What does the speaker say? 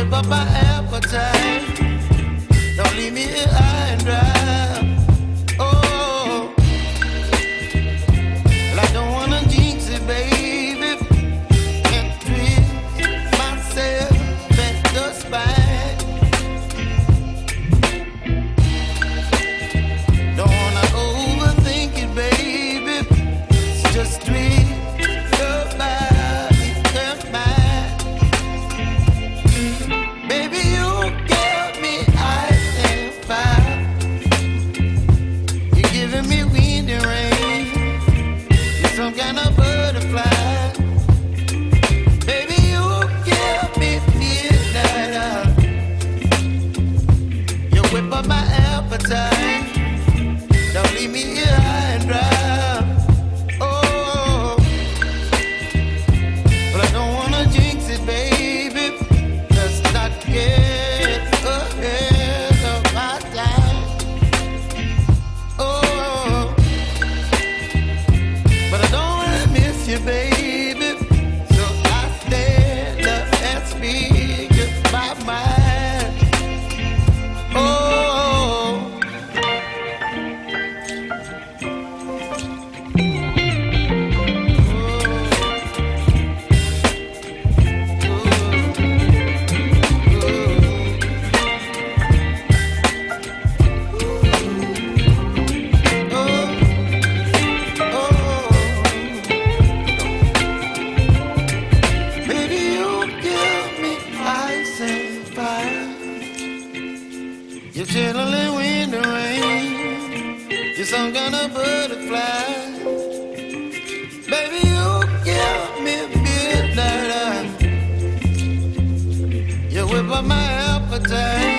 whip up my appetite. Don't leave me here high and dry. Oh, well, I don't wanna jinx it, baby. Can't twist myself at the spine. Don't wanna overthink it, baby. It's just twist your body and mine. Baby, you give me ice and fire. You're giving me wind and rain. You're some kind of butterfly. Baby, you give me midnight. You whip up my appetite. Don't leave me here high and dry. Oh, but I don't wanna jinx it, baby. Let's not get ahead of my time. Oh, but I don't wanna miss you, baby. So I stand up and speak my mind. Oh. Baby, you give me ice and fire. You're channeling wind and rain. You're some kind of butterfly. Baby, you give me midnight. You whip up my appetite.